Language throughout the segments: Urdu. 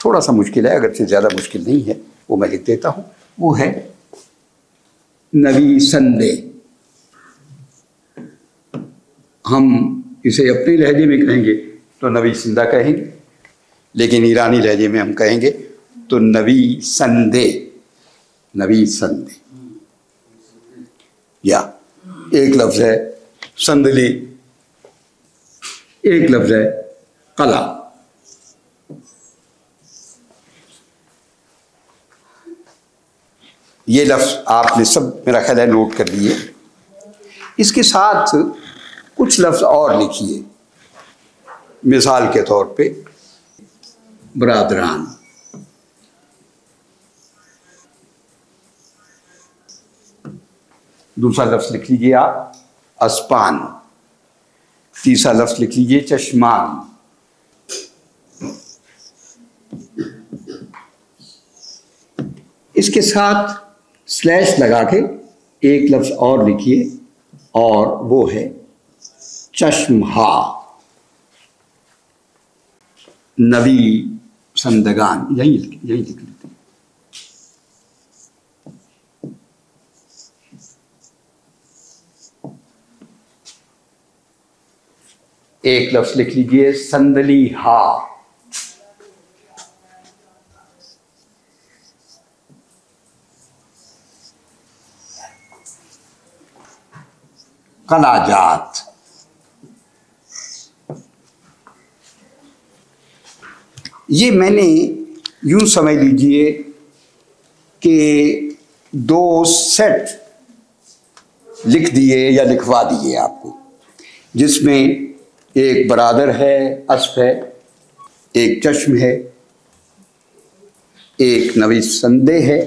تھوڑا سا مشکل ہے، اگرچہ زیادہ مشکل نہیں ہے، وہ میں لکھ دیتا ہوں. وہ ہے نویسندے. ہم اسے اپنے لہجے میں کہیں گے تو نویسندہ کہیں گے، لیکن ایرانی لہجے میں ہم کہیں گے تو نویسندے. نویسندے. یا ایک لفظ ہے سندلی، ایک لفظ ہے قلع. یہ لفظ آپ نے سب میرا خیال ہے نوٹ کر لیے. اس کے ساتھ کچھ لفظ اور لکھیے. مثال کے طور پہ برادران. دوسرا لفظ لکھ لیجیے آپ اسپان. تیسرا لفظ لکھ لیجیے چشمان. اس کے ساتھ سلیش لگا کے ایک لفظ اور لکھیے اور وہ ہے چشمہا. نوی سندگان. یہی لکھ لیتے ہیں. ایک لفظ لکھ لیجیے سندلی ہا. قلاجات. یہ میں نے یوں سمجھ لیجیے کہ 2 سیٹ لکھ دیے یا لکھوا دیے آپ کو، جس میں ایک برادر ہے، اسب ہے، ایک چشم ہے، ایک نویسندے ہے،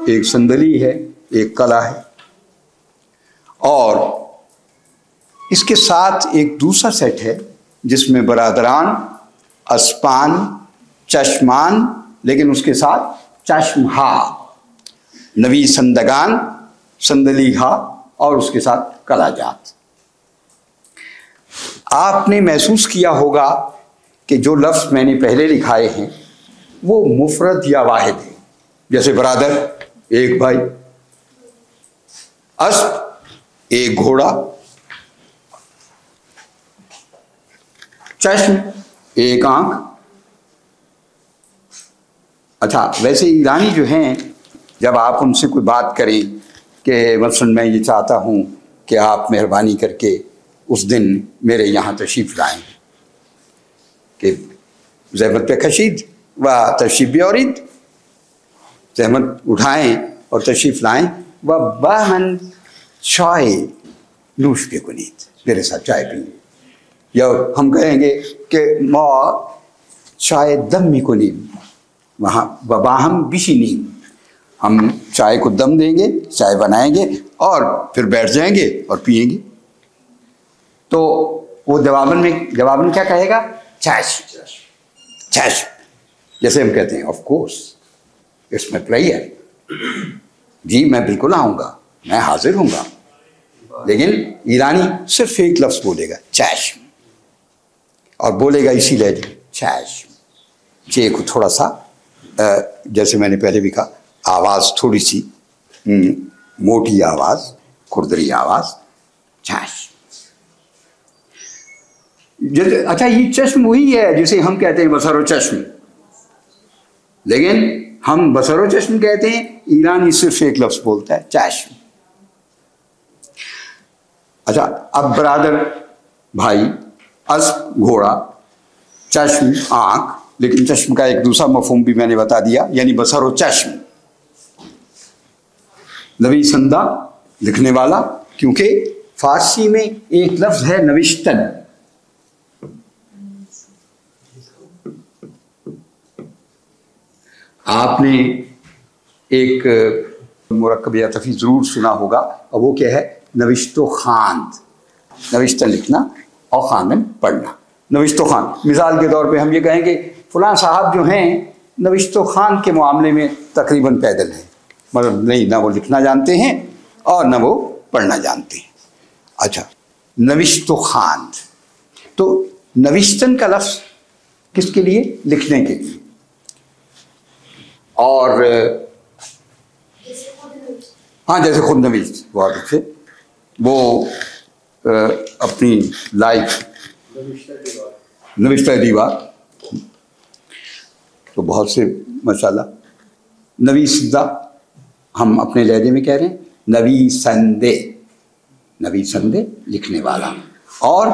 ایک سندلی ہے، ایک قلع ہے، اور اس کے ساتھ ایک دوسرا سیٹ ہے جس میں برادران، اسپان، چشمان، لیکن اس کے ساتھ چشمہا، نویسندگان، سندلیہا، اور اس کے ساتھ قلاجات. آپ نے محسوس کیا ہوگا کہ جو لفظ میں نے پہلے لکھائے ہیں وہ مفرد یا واحد ہیں. جیسے برادر ایک بھائی، اسب ایک گھوڑا، چشم ایک آنکھ. اچھا، ویسے ایرانی جو ہیں جب آپ ان سے کوئی بات کریں کہ مثلاً میں یہ چاہتا ہوں کہ آپ مہربانی کر کے اس دن میرے یہاں تشریف لائیں، کہ زحمت پہ کشید و تشریف بیارید، زحمت اٹھائیں اور تشریف لائیں، و باہن چائے نوش کے کنید، میرے ساتھ چائے پئیں. یا ہم کہیں گے کہ ما چائے دم می کنیم وہاں باہم بشینیم، ہم چائے کو دم دیں گے، چائے بنائیں گے اور پھر بیٹھ جائیں گے اور پئیں گے. تو وہ جواباً کیا کہے گا؟ چش. چش. جیسے ہم کہتے ہیں of course it's my player, جی میں بالکل آؤں گا، میں حاضر ہوں گا. لیکن ایرانی صرف ایک لفظ بولے گا چش، اور بولے گا اسی لہجے چش. چے کو تھوڑا سا جیسے میں نے پہلے بھی کہا، آواز تھوڑی سی موٹی آواز، کھردری آواز، چش. اچھا، یہ چشم وہی ہے جسے ہم کہتے ہیں بصر و چشم، لیکن ہم بصر و چشم کہتے ہیں، ایرانی صرف ایک لفظ بولتا ہے چشم. اچھا، اب برادر بھائی، اسب گھوڑا، چشم آنکھ، لیکن چشم کا ایک دوسرا مفہوم بھی میں نے بتا دیا، یعنی بصر و چشم. نویسندہ لکھنے والا، کیونکہ فارسی میں ایک لفظ ہے نوشتن. آپ نے ایک مرکب یا تفیع ضرور سنا ہوگا، اور وہ کیا ہے؟ نوشت و خواند. نوشتن لکھنا اور خواندن پڑھنا. نوشت و خواند، مثال کے طور پہ ہم یہ کہیں گے فلاں صاحب جو ہیں نوشت و خواند کے معاملے میں تقریباً پیدل ہیں، مطلب نہیں، نہ وہ لکھنا جانتے ہیں اور نہ وہ پڑھنا جانتے ہیں. اچھا، نوشت و خواند. تو نوشتن کا لفظ کس کے لیے؟ لکھنے کے لیے. اور ہاں جیسے خود نویس بہت سے وہ اپنی لائف نوشتہ دیوار تو بہت سے ماشاءاللہ نویسندہ ہم اپنے لہجے میں کہہ رہے ہیں نویسندے نویسندے لکھنے والا. اور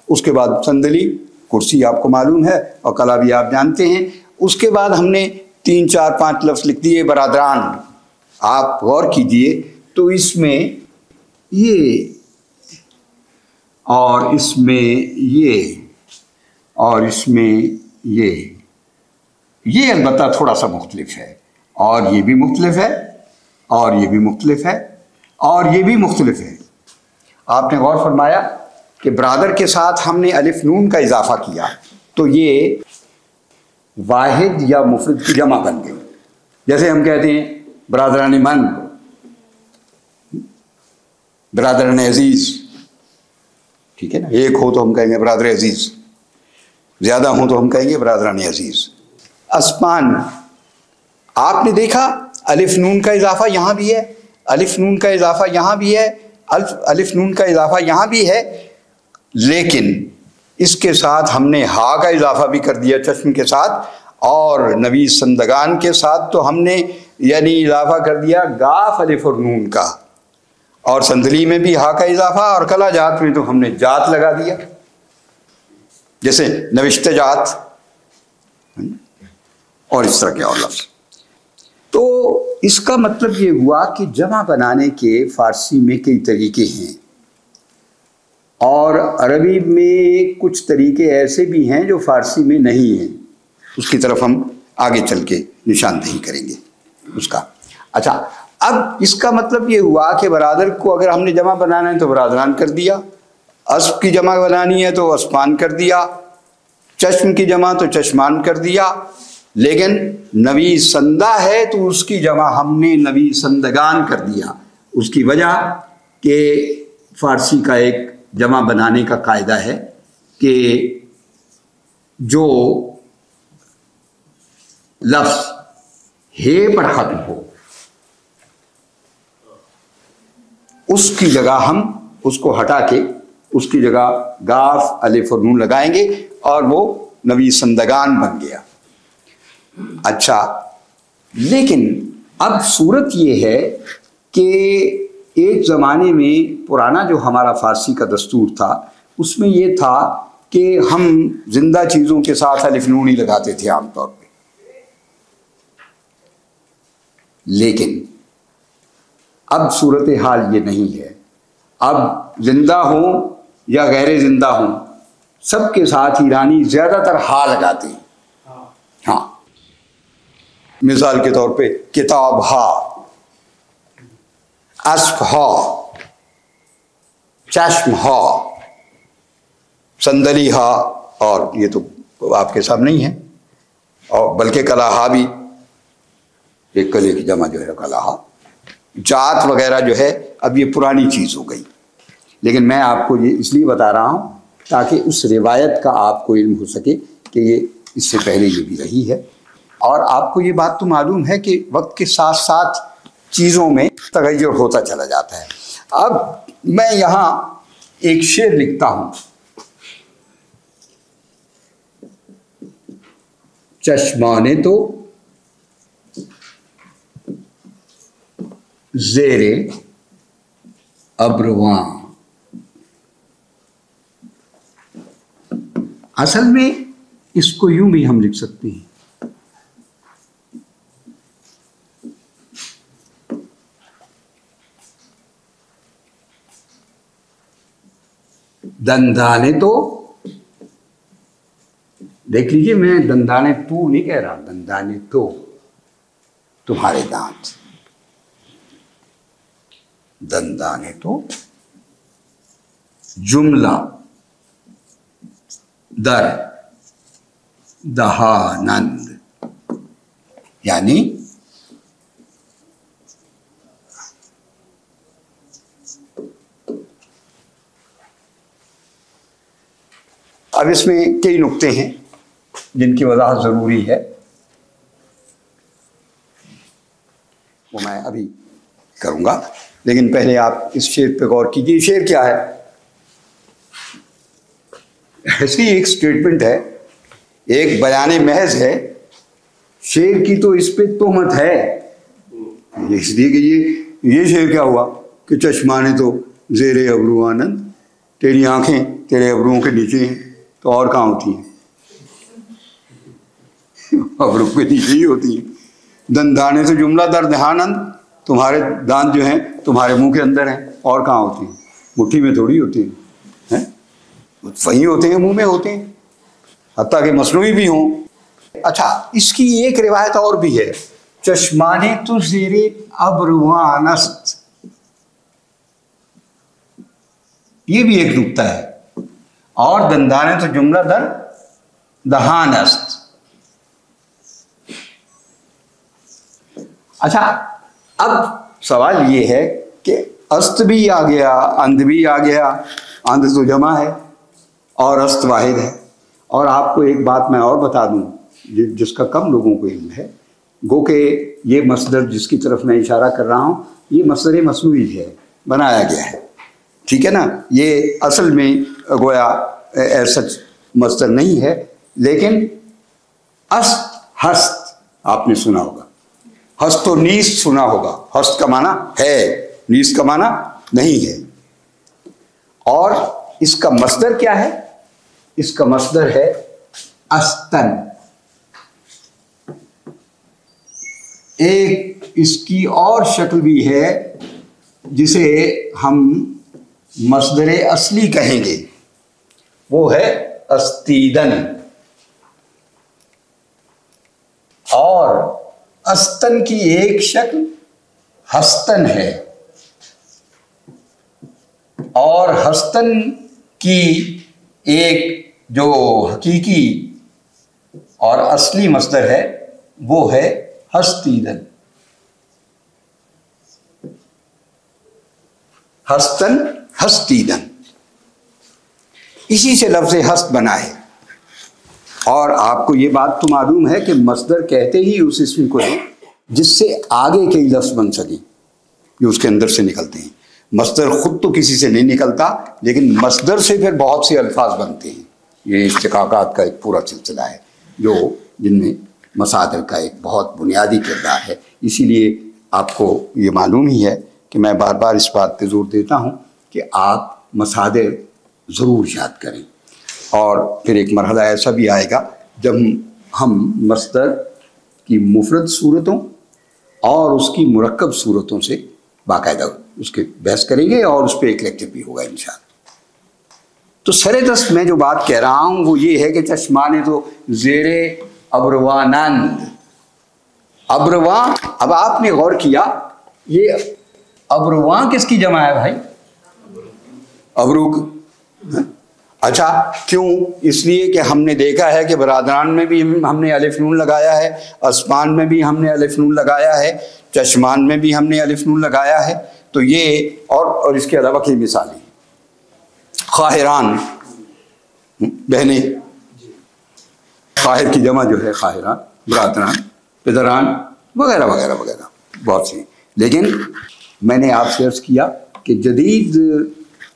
اس کے بعد سندلی کرسی آپ کو معلوم ہے اور کلا بھی آپ جانتے ہیں. اس کے بعد ہم نے 3 4 5 لفظ لکھ دیے برادران. آپ غور کیجئے تو اس میں یہ اور اس میں یہ اور اس میں یہ البتہ تھوڑا سا مختلف ہے اور یہ بھی مختلف ہے اور یہ بھی مختلف ہے اور یہ بھی مختلف ہے. آپ نے غور فرمایا کہ برادر کے ساتھ ہم نے الف نون کا اضافہ کیا تو یہ واحد یا مفرد کی جمع بن گئی. جیسے ہم کہتے ہیں برادران من، برادران عزیز، ٹھیک ہے نا. ایک ہو تو ہم کہیں گے برادر عزیز، زیادہ ہوں تو ہم کہیں گے برادران عزیز. اسمان، آپ نے دیکھا الف نون کا اضافہ یہاں بھی ہے، الف نون کا اضافہ یہاں بھی ہے، الف نون کا اضافہ یہاں بھی ہے، لیکن اس کے ساتھ ہم نے ہا کا اضافہ بھی کر دیا چشم کے ساتھ. اور نویس سندگان کے ساتھ تو ہم نے یعنی اضافہ کر دیا گاف الف اور نون کا. اور سندلی میں بھی ہا کا اضافہ اور کلا جات میں تو ہم نے جات لگا دیا، جیسے نوشتہ جات اور اس طرح کے اور لفظ. تو اس کا مطلب یہ ہوا کہ جمع بنانے کے فارسی میں کئی طریقے ہیں اور عربی میں کچھ طریقے ایسے بھی ہیں جو فارسی میں نہیں ہیں. اس کی طرف ہم آگے چل کے نشاندہی کریں گے اس کا. اچھا، اب اس کا مطلب یہ ہوا کہ برادر کو اگر ہم نے جمع بنانا ہے تو برادران کر دیا، اسب کی جمع بنانی ہے تو اسمان کر دیا، چشم کی جمع تو چشمان کر دیا. لیکن نویسندہ ہے تو اس کی جمع ہم نے نویسندگان کر دیا. اس کی وجہ کہ فارسی کا ایک جمع بنانے کا قاعدہ ہے کہ جو لفظ ہے پر ختم ہو اس کی جگہ ہم اس کو ہٹا کے اس کی جگہ گاف الف اور نون لگائیں گے اور وہ نویسندگان بن گیا. اچھا، لیکن اب صورت یہ ہے کہ ایک زمانے میں پرانا جو ہمارا فارسی کا دستور تھا اس میں یہ تھا کہ ہم زندہ چیزوں کے ساتھ الف نون ہی لگاتے تھے عام طور پہ. لیکن اب صورتحال یہ نہیں ہے. اب زندہ ہوں یا غیر زندہ ہوں سب کے ساتھ ایرانی زیادہ تر ہا لگاتے ہیں. ہاں، مثال کے طور پہ کتاب ہا، اسب ہا، چشم ہا، سندلی ہا، اور یہ تو آپ کے سامنے ہی ہے. اور بلکہ کلا ہا بھی ایک کلے کی جمع جو ہے کلا ہا. جات وغیرہ جو ہے اب یہ پرانی چیز ہو گئی، لیکن میں آپ کو یہ اس لیے بتا رہا ہوں تاکہ اس روایت کا آپ کو علم ہو سکے کہ یہ اس سے پہلے یہ بھی رہی ہے. اور آپ کو یہ بات تو معلوم ہے کہ وقت کے ساتھ ساتھ چیزوں میں تغیر ہوتا چلا جاتا ہے. اب میں یہاں ایک شعر لکھتا ہوں. چشمانے تو زیر ابرواں، اصل میں اس کو یوں بھی ہم لکھ سکتے ہیں دندانے تو، دیکھ لیجئے میں دندانے تو نہیں کہہ رہا، دندانے تو تمہارے دانت، دندانے تو جملہ در دہانند، یعنی اب اس میں کئی نقطے ہیں جن کی وضاحت ضروری ہے. ابھی کروں گا، لیکن پہلے آپ اس شعر پہ غور کیجیے. شعر کیا ہے؟ ایسی ایک سٹیٹمنٹ ہے، ایک بیان محض ہے. شعر کی تو اس پہ تہمت ہے، اس لیے کہ یہ شعر کیا ہوا کہ چشمانے تو زیر ابرو آنند، تیری آنکھیں تیرے ابروؤں کے نیچے ہیں تو اور کہاں ہوتی ہیں؟ ابرو کے نیچے ہی ہوتی ہیں. دندانے سے جملہ در دہانند، تمہارے دانت جو ہیں تمہارے منہ کے اندر ہیں، اور کہاں ہوتی ہیں؟ مٹھی میں تھوڑی ہوتی ہیں، وہیں ہوتے ہیں، منہ میں ہوتے ہیں، حتیٰ کہ مصنوعی بھی ہوں. اچھا، اس کی ایک روایت اور بھی ہے، چشمانے تو زیر ابروان است، یہ بھی ایک نکتہ ہے، اور دندانے تو جملہ در دہان است. اچھا، اب سوال یہ ہے کہ است بھی آ گیا، اندھ بھی آ گیا. اندھ تو جمع ہے اور است واحد ہے. اور آپ کو ایک بات میں اور بتا دوں جس کا کم لوگوں کو علم ہے، گو کہ یہ مصدر جس کی طرف میں اشارہ کر رہا ہوں یہ مصدر مصنوعی ہے، بنایا گیا ہے، ٹھیک ہے نا. یہ اصل میں گویا ایسا مصدر نہیں ہے. لیکن است ہست آپ نے سنا ہوگا، ہست و نیست سنا ہوگا. ہست کا معنی ہے، نیست کا معنی نہیں ہے. اور اس کا مصدر کیا ہے؟ اس کا مصدر ہے استن. ایک اس کی اور شکل بھی ہے جسے ہم مصدر اصلی کہیں گے، وہ ہے استیدن. اور استن کی ایک شکل ہستن ہے، اور ہستن کی ایک جو حقیقی اور اصلی مصدر ہے وہ ہے ہستیدن. ہستن، ہستیدن، اسی سے لفظ ہست بنا ہے. اور آپ کو یہ بات تو معلوم ہے کہ مصدر کہتے ہی اس اسم کو ہے جس سے آگے کئی لفظ بن سکیں جو اس کے اندر سے نکلتے ہیں. مصدر خود تو کسی سے نہیں نکلتا، لیکن مصدر سے پھر بہت سے الفاظ بنتے ہیں. یہ اشتقاقات کا ایک پورا سلسلہ ہے جن میں مصادر کا ایک بہت بنیادی کردار ہے. اسی لیے آپ کو یہ معلوم ہی ہے کہ میں بار بار اس بات پہ زور دیتا ہوں کہ آپ مصادر ضرور یاد کریں. اور پھر ایک مرحلہ ایسا بھی آئے گا جب ہم مصدر کی مفرد صورتوں اور اس کی مرکب صورتوں سے باقاعدہ اس کے بحث کریں گے، اور اس پہ ایک لیکچر بھی ہوگا انشاءاللہ. تو سر دست میں جو بات کہہ رہا ہوں وہ یہ ہے کہ چشمانے تو زیر ابروانند. ابرواں، اب آپ نے غور کیا یہ ابرواں کس کی جمع ہے بھائی؟ ابروک. اچھا، کیوں؟ اس لیے کہ ہم نے دیکھا ہے کہ برادران میں بھی ہم نے الف نون لگایا ہے، اسمان میں بھی ہم نے الف نون لگایا ہے، چشمان میں بھی ہم نے الف نون لگایا ہے. تو یہ اور اس کے علاوہ کئی مثالیں، خواہران بہنیں، خواہر کی جمع جو ہے خواہران، برادران، پدران وغیرہ وغیرہ وغیرہ بہت سی. لیکن میں نے آپ سے عرض کیا کہ جدید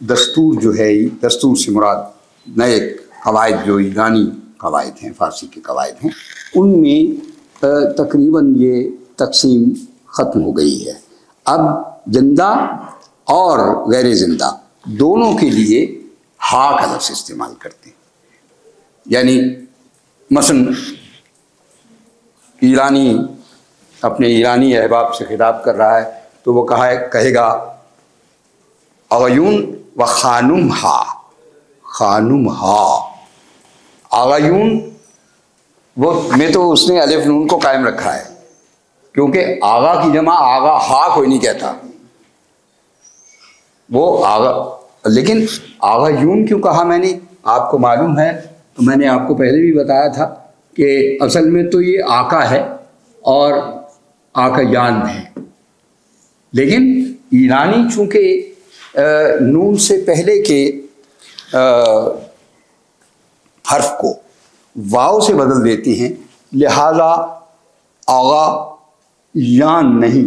دستور جو ہے، دستور سے مراد نئے قواعد جو ایرانی قواعد ہیں، فارسی کے قواعد ہیں، ان میں تقریباً یہ تقسیم ختم ہو گئی ہے. اب زندہ اور غیر زندہ دونوں کے لیے ہا کا لفظ استعمال کرتے ہیں. یعنی مثلا ایرانی اپنے ایرانی احباب سے خطاب کر رہا ہے تو وہ کہے گا اغیون و خانم ہا، خانم ہا. آغیون وہ میں تو اس نے الف نون کو قائم رکھا ہے، کیونکہ آغا کی جمع آغا ہا کوئی نہیں کہتا، وہ آغا. لیکن آغا یون کیوں کہا میں نے؟ آپ کو معلوم ہے، تو میں نے آپ کو پہلے بھی بتایا تھا کہ اصل میں تو یہ آقا ہے اور آقا یان ہے. لیکن ایرانی چونکہ نون سے پہلے کے حرف کو واو سے بدل دیتے ہیں، لہذا آغا یان نہیں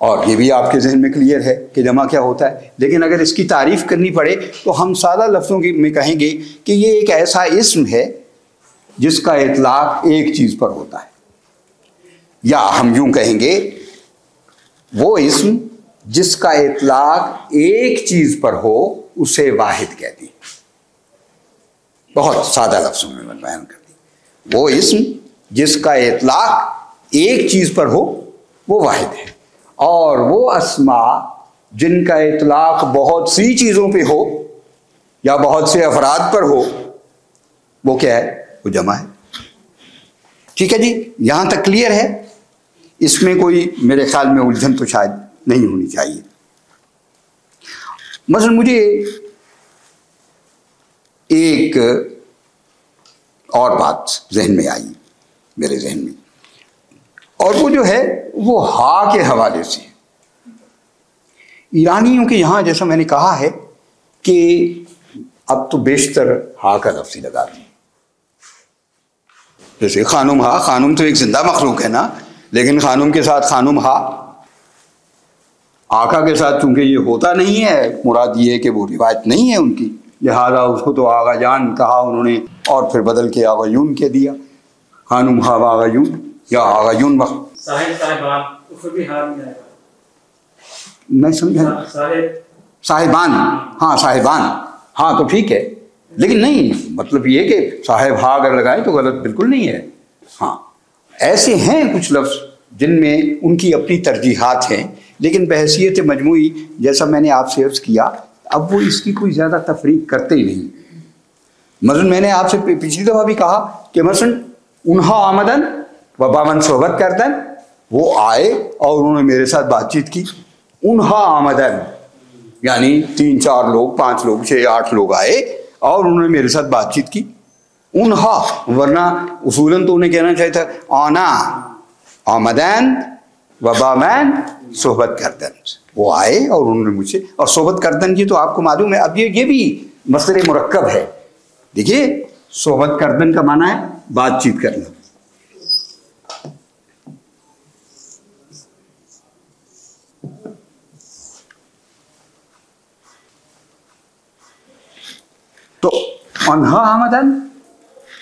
اور یہ بھی آپ کے ذہن میں کلیئر ہے کہ جمع کیا ہوتا ہے. لیکن اگر اس کی تعریف کرنی پڑے تو ہم سادہ لفظوں میں کہیں گے کہ یہ ایک ایسا اسم ہے جس کا اطلاق ایک چیز پر ہوتا ہے، یا ہم یوں کہیں گے وہ اسم جس کا اطلاق ایک چیز پر ہو اسے واحد کہتے ہیں. بہت سادہ لفظوں میں میں بیان کر دوں، وہ اسم جس کا اطلاق ایک چیز پر ہو وہ واحد ہے، اور وہ اسماء جن کا اطلاق بہت سی چیزوں پہ ہو یا بہت سے افراد پر ہو وہ کیا ہے؟ وہ جمع ہے. ٹھیک ہے جی، یہاں تک کلیئر ہے. اس میں کوئی میرے خیال میں الجھن تو شاید نہیں ہونی چاہیے. مثلا مجھے ایک اور بات ذہن میں آئی میرے ذہن میں، اور وہ جو ہے وہ ہا کے حوالے سے. ایرانیوں کے یہاں جیسا میں نے کہا ہے کہ اب تو بیشتر ہا کا لفظ ہی لگاتے ہیں. جیسے خانم ہا، خانم تو ایک زندہ مخلوق ہے نا، لیکن خانم کے ساتھ خانم ہا. آقا کے ساتھ چونکہ یہ ہوتا نہیں ہے، مراد یہ ہے کہ وہ روایت نہیں ہے ان کی، لہذا اس کو تو آغا جان کہا انہوں نے، اور پھر بدل کے آغا یون کہہ دیا. خانم ہا و آغا یون یا آغا یون وقت میں سمجھا. صاحبان، ہاں صاحبان، ہاں تو ٹھیک ہے، لیکن نہیں مطلب یہ کہ صاحب ہا اگر لگائے تو غلط بالکل نہیں ہے. ہاں ایسے ہیں کچھ لفظ جن میں ان کی اپنی ترجیحات ہیں، لیکن بحیثیت مجموعی جیسا میں نے آپ سے عرض کیا اب وہ اس کی کوئی زیادہ تفریق کرتے ہی نہیں. مثلا میں نے آپ سے پچھلی دفعہ بھی کہا کہ مثلا انہا آمدن و بامن صحبت کردن، وہ آئے اور انہوں نے میرے ساتھ بات چیت کی. انہا آمدن یعنی 3 4 لوگ 5 لوگ 6 8 لوگ آئے اور انہوں نے میرے ساتھ بات چیت کی. انہا، ورنہ اصولاً تو انہیں کہنا چاہیے تھا آنا آمدن و بامن صحبت کردن. وہ آئے اور انہوں نے مجھ سے، اور صحبت کردن کی تو آپ کو معلوم ہے اب یہ بھی مسئلے مرکب ہے. دیکھیے صحبت کردن کا معنی ہے بات چیت کرنا. تو انہا آمدن،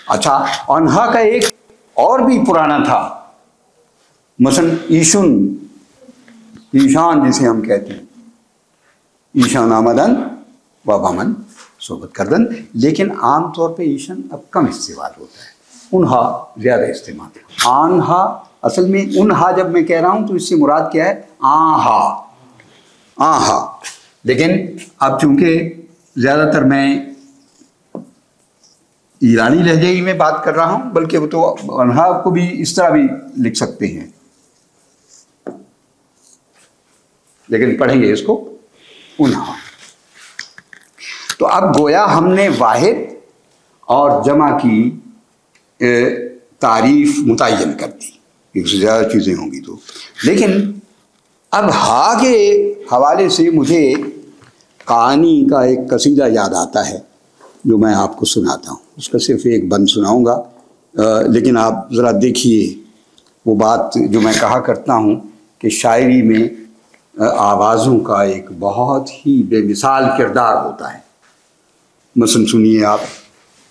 اچھا انہا کا ایک اور بھی پرانا تھا، مثلا ایشن، ایشان جسے ہم کہتے ہیں، ایشان آمدن و بامن صحبت کردن. لیکن عام طور پہ ایشن اب کم استعمال ہوتا ہے، انہا زیادہ استعمال. آنہا، اصل میں انہا جب میں کہہ رہا ہوں تو اس سے مراد کیا ہے؟ آہا، آہا. لیکن اب چونکہ زیادہ تر میں ایرانی لہجے ہی میں بات کر رہا ہوں، بلکہ وہ تو انہا کو بھی اس طرح بھی لکھ سکتے ہیں، لیکن پڑھیں گے اس کو انہا. تو اب گویا ہم نے واحد اور جمع کی تعریف متعین کر دی، ایک سے زیادہ چیزیں ہوں گی تو. لیکن اب ہا کے حوالے سے مجھے کہانی کا ایک قصیدہ یاد آتا ہے جو میں آپ کو سناتا ہوں. اس کا صرف ایک بند سناؤں گا، لیکن آپ ذرا دیکھیے وہ بات جو میں کہا کرتا ہوں کہ شاعری میں آوازوں کا ایک بہت ہی بے مثال کردار ہوتا ہے. مثلا سنیے آپ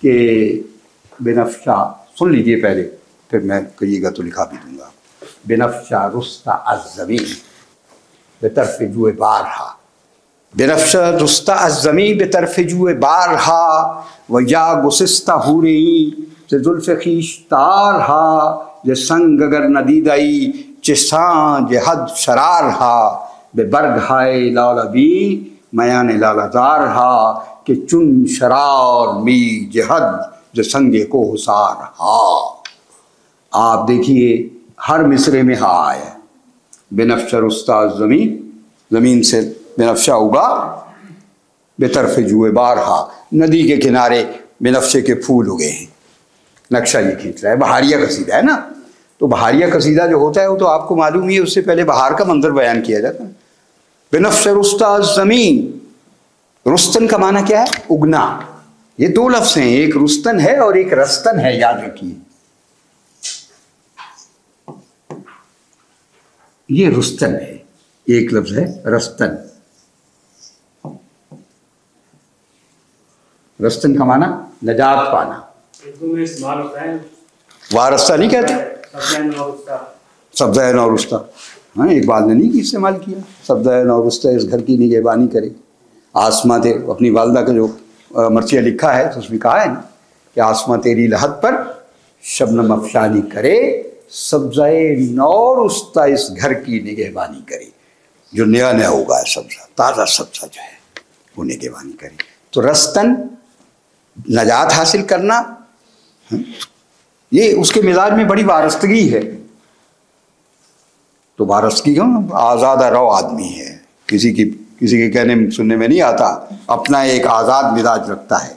کہ بنفشا، سن لیجئے پہلے پھر میں کہیے گا تو لکھا بھی دوں گا. بنفشا رستا الزمین بطرف جوئے بارہا، بنفشا رستا الزمین بطرف جوئے بارہا، و یا گسستہ حوری سے زلف خویش تارہا، ج سنگ اگر ندیدئی چساں جہد شرارہا، بے برگ ہائے لالبی میان لالزارہا، کہ چن شرار می جہد ج سنگ کو حسارہا. آپ دیکھیے ہر مصرے میں ہا آیا. بنفشا رستا الزمین، زمین سے بنفشا اگا، بے طرف جوئے بارہا، ندی کے کنارے بنفشے کے پھول اگے ہیں. نقشہ یہ کھینچ رہا ہے، بہاریہ قصیدہ ہے نا. تو بہاریہ قصیدہ جو ہوتا ہے وہ تو آپ کو معلوم ہی ہے، اس سے پہلے بہار کا منظر بیان کیا جاتا ہے. بنفشا رستا الزمین، رستن کا معنی کیا ہے؟ اگنا. یہ 2 لفظ ہیں، ایک رستن ہے اور ایک رستن ہے، یاد رکھیے. یہ رستن ہے ایک لفظ ہے رستن. رستن کا معنی نجات پانا. اردو میں استعمال ہوتا ہے وارستہ نہیں کہتے, سبزہ نو رستہ. ہاں اقبال نے نہیں استعمال کیا سبزہ نو رستہ اس گھر کی نگہبانی کرے. آسماں تھے اپنی والدہ کا جو مرثیہ لکھا ہے تو اس میں کہا ہے نا کہ آسماں تیری لحد پر شبنم افشانی کرے, سبزہ نو رستہ اس گھر کی نگہبانی کرے. جو نیا نیا ہوگا ہے سبزہ, تازہ سبزہ جو ہے وہ نگہبانی کرے. تو رستن نجات حاصل کرنا, یہ اس کے مزاج میں بڑی وارستگی ہے. تو وارستگی کیوں, آزادہ رو آدمی ہے, کسی کے کہنے سننے میں نہیں آتا, اپنا ایک آزاد مزاج رکھتا ہے,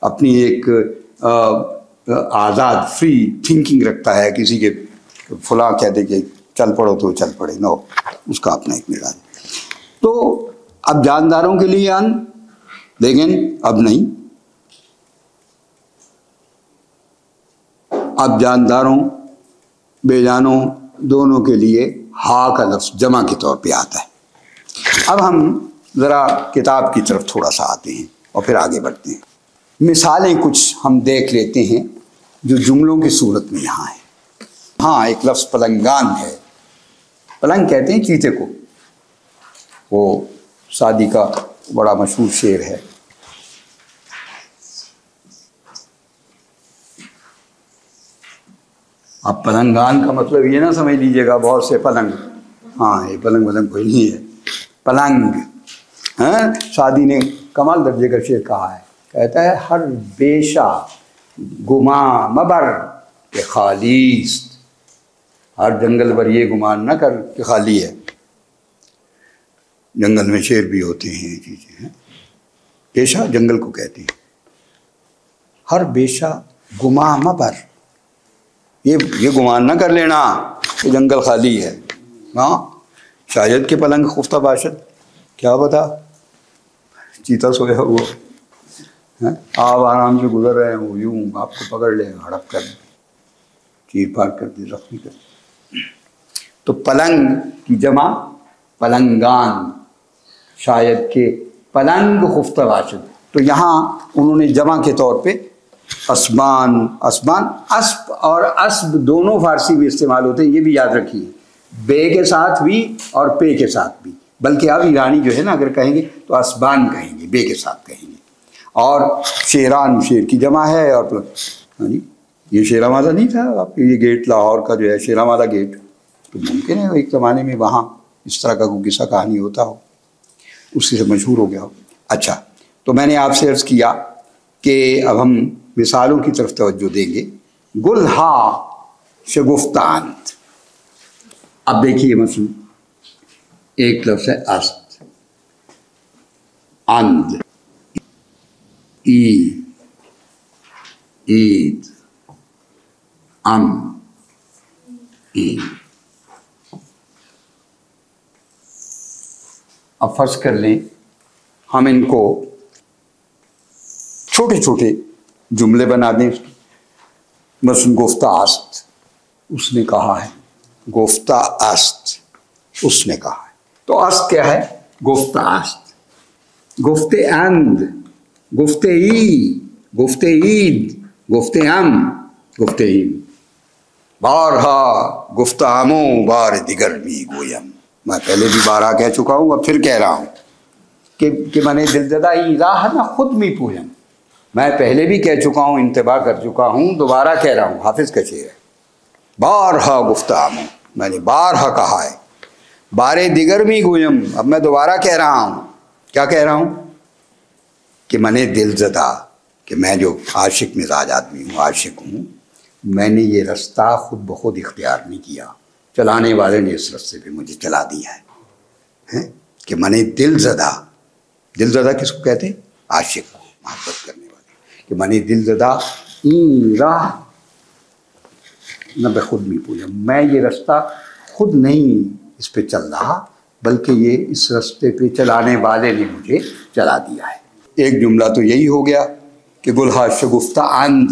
اپنی ایک آزاد فری تھنکنگ رکھتا ہے. کسی کے فلاں کہہ دے کہ چل پڑو تو چل پڑے, نو, اس کا اپنا ایک مزاج. تو اب جانداروں کے لیے ان, لیکن اب نہیں, اب جانداروں بے جانوں دونوں کے لیے ہا کا لفظ جمع کے طور پہ آتا ہے. اب ہم ذرا کتاب کی طرف تھوڑا سا آتے ہیں اور پھر آگے بڑھتے ہیں. مثالیں کچھ ہم دیکھ لیتے ہیں جو جملوں کی صورت میں یہاں ہیں. ہاں ایک لفظ پلنگان ہے. پلنگ کہتے ہیں چیتے کو, وہ سعدی کا بڑا مشہور شعر ہے. اب پلنگان کا مطلب یہ نہ سمجھ لیجیے گا بہت سے پلنگ, ہاں یہ پلنگ ولنگ کوئی نہیں ہے. پلنگ, ہاں سعدی نے کمال درجے کا شعر کہا ہے, کہتا ہے ہر بیشہ گماں مبر کہ خالیست. ہر جنگل پر یہ گمان نہ کر کہ خالی ہے. جنگل میں شیر بھی ہوتے ہیں, چیزیں ہیں. بیشہ جنگل کو کہتے ہیں. ہر بیشہ گماں مبر, یہ گمان نہ کر لینا کہ جنگل خالی ہے. ہاں شاید کہ پلنگ خفتہ باشد, کیا بتا چیتا سویا ہوا, آپ آرام سے گزر رہے ہیں, وہ یوں آپ کو پکڑ لے, ہڑپ کر چیر پار کر دے, زخمی کر دے. تو پلنگ کی جمع پلنگان, شاید کہ پلنگ خفتہ باشد. تو یہاں انہوں نے جمع کے طور پہ اسبان, اسب اور اسب دونوں فارسی میں استعمال ہوتے ہیں, یہ بھی یاد رکھیے, بے کے ساتھ بھی اور پے کے ساتھ بھی. بلکہ اب ایرانی جو ہے نا اگر کہیں گے تو اسبان کہیں گے, بے کے ساتھ کہیں گے. اور شیران شیر کی جمع ہے. اور یہ شیرا مادہ نہیں تھا آپ یہ گیٹ لاہور کا جو ہے شیرا مادہ گیٹ, تو ممکن ہے ایک زمانے میں وہاں اس طرح کا کوئی قصہ کہانی ہوتا ہو, اسی سے مشہور ہو گیا ہو. اچھا, تو میں نے آپ سے عرض کیا کہ اب ہم مثالوں کی طرف توجہ دیں گے. گلہا شگفتاند. اب دیکھیے مثلا ایک لفظ ہے است, اند, عید, عید. اب فرض کر لیں ہم ان کو چھوٹے چھوٹے جملے بنا دیں. مثلا گفتہ است, اس نے کہا ہے. گفتہ است, اس نے کہا ہے. تو است کیا ہے؟ گفتہ است. گفتے اند, گفتے ای, گفتے عید, گفتے ام, گفتے ایم. بارہا گفتاموں بار دیگر می گویم. میں پہلے بھی بارہا کہہ چکا ہوں, اب پھر کہہ رہا ہوں کہ میں نے دل زدہ ای راہ نہ خود می پویم. میں پہلے بھی کہہ چکا ہوں, انتباہ کر چکا ہوں, دوبارہ کہہ رہا ہوں. حافظ کا شعر ہے. بارہا گفتاموں, میں نے بارہا کہا ہے. بارے دیگر می گویم, اب میں دوبارہ کہہ رہا ہوں. کیا کہہ رہا ہوں؟ کہ میں نے دل زدہ, کہ میں جو عاشق مزاج آدمی ہوں, عاشق ہوں, میں نے یہ رستہ خود بخود اختیار نہیں کیا, چلانے والے نے اس رستے پہ مجھے چلا دیا ہے. کہ میں نے دل زدہ, دل زدہ کس کو کہتے ہیں؟ عاشق کو, محبت کرنے والے. کہ میں نے دل زدہ این راہ نہ بخود می پوجا, میں یہ رستہ خود نہیں اس پہ چل رہا, بلکہ یہ اس رستے پہ چلانے والے نے مجھے چلا دیا ہے. ایک جملہ تو یہی ہو گیا کہ گلہا شگفتہ اند,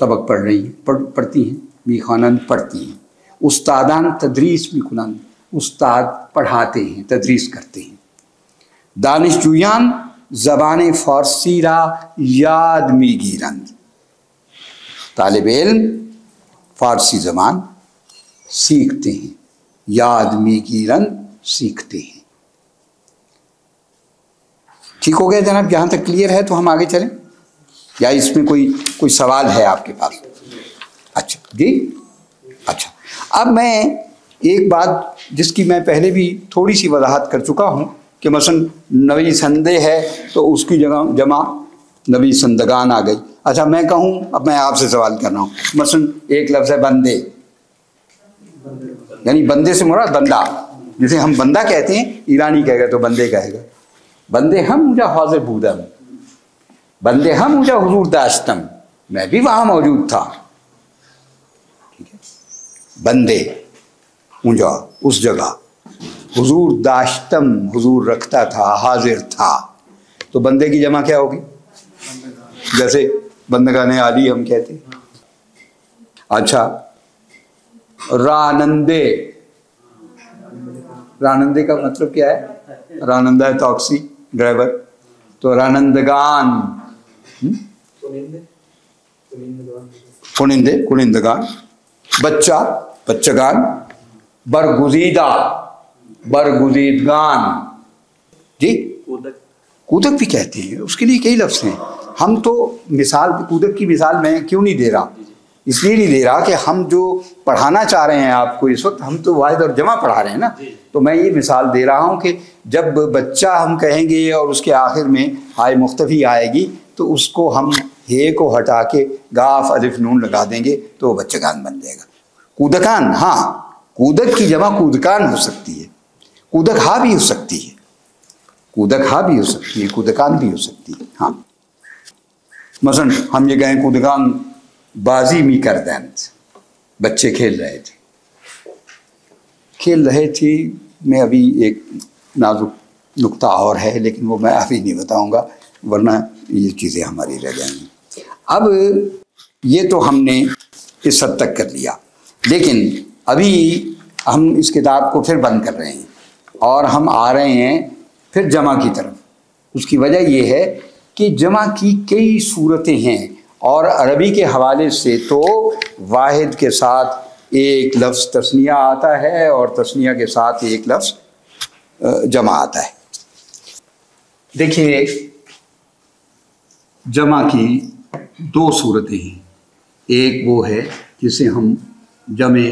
سبق پڑھ رہی ہیں، پڑھتی ہیں، میخوانند پڑھتی ہیں. استادان تدریس میکنند، استاد پڑھاتے ہیں، تدریس کرتے ہیں. دانشجویان زبان فارسی را یاد میگیرند، طالب علم فارسی زبان سیکھتے ہیں، یاد میگیرند سیکھتے ہیں. ٹھیک ہو گیا جناب؟ جہاں تک کلیئر ہے تو ہم آگے چلیں، یا اس میں کوئی سوال ہے آپ کے پاس؟ اچھا جی، اچھا. اب میں ایک بات جس کی میں پہلے بھی تھوڑی سی وضاحت کر چکا ہوں کہ مثلا نوی سندے ہے تو اس کی جگہ جمع نوی سندگان آ گئی. اچھا میں کہوں، اب میں آپ سے سوال کر رہا ہوں، مثلا ایک لفظ ہے بندے، یعنی بندے سے مراد بندہ، جسے ہم بندہ کہتے ہیں، ایرانی کہے گا تو بندے کہے گا. بندے ہم مجھا حاضر بودم، بندے ہم مجھا حضور داشتم، میں بھی وہاں موجود تھا. ٹھیک ہے، بندے مجھا اس جگہ، حضور داشتم حضور رکھتا تھا، حاضر تھا. تو بندے کی جمع کیا ہوگی؟ جیسے بندگان عالی ہم کہتے ہیں. اچھا، رانندے، رانندے کا مطلب کیا ہے؟ رانندہ ہے ٹیکسی ڈرائیور، تو رانندگان، کنندے کنندگان. بچہ بچگان. برگزیدہ برگزیدگان. جی کودک بھی کہتے ہیں، اس کے لیے کئی لفظ ہیں. ہم تو مثال کودک کی مثال میں کیوں نہیں دے رہا؟ اس لیے نہیں دے رہا کہ ہم جو پڑھانا چاہ رہے ہیں آپ کو اس وقت، ہم تو واحد اور جمع پڑھا رہے ہیں نا. تو میں یہ مثال دے رہا ہوں کہ جب بچہ ہم کہیں گے اور اس کے آخر میں ہائے مختفی آئے گی تو اس کو ہم ہے کو ہٹا کے گاف الف نون لگا دیں گے تو وہ بچگان بن جائے گا. کودکان، ہاں کودک کی جمع کودکان ہو سکتی ہے، کودک ہا بھی ہو سکتی ہے، کودک ہا بھی ہو سکتی ہے، کودکان بھی ہو سکتی ہے. ہاں مثلا ہم یہ کہیں کودکان بازی می کر دیں، بچے کھیل رہے تھے، کھیل رہے تھے. میں ابھی ایک نازک نقطہ اور ہے لیکن وہ میں ابھی نہیں بتاؤں گا ورنہ یہ چیزیں ہماری رہ جائیں گی. اب یہ تو ہم نے اس حد تک کر لیا، لیکن ابھی ہم اس کتاب کو پھر بند کر رہے ہیں اور ہم آ رہے ہیں پھر جمع کی طرف. اس کی وجہ یہ ہے کہ جمع کی کئی صورتیں ہیں اور عربی کے حوالے سے تو واحد کے ساتھ ایک لفظ تثنیہ آتا ہے اور تثنیہ کے ساتھ ایک لفظ جمع آتا ہے. دیکھیے جمع کی دو صورتیں ہیں. ایک وہ ہے جسے ہم جمع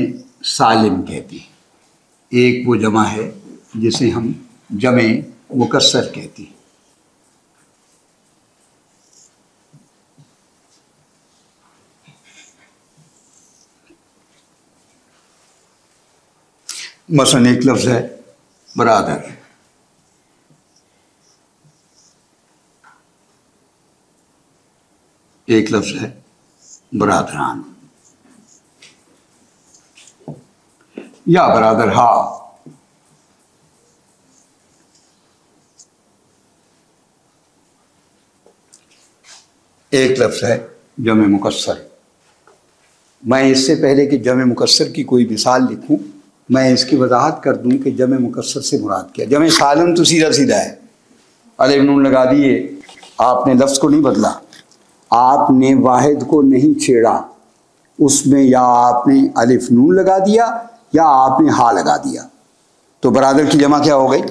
سالم کہتے ہیں، ایک وہ جمع ہے جسے ہم جمع مکسر کہتے ہیں. مثلا ایک لفظ ہے برادر، ایک لفظ ہے برادران یا برادر ہا. ایک لفظ ہے جمع مکسر. میں اس سے پہلے کہ جمع مکسر کی کوئی مثال لکھوں میں اس کی وضاحت کر دوں کہ جمع مکسر سے مراد کیا. جمع سالم تو سیدھا سیدھا ہے، الف نون لگا دیے، آپ نے لفظ کو نہیں بدلا، آپ نے واحد کو نہیں چھیڑا، اس میں یا آپ نے الف نون لگا دیا یا آپ نے ہا لگا دیا. تو برادر کی جمع کیا ہو گئی؟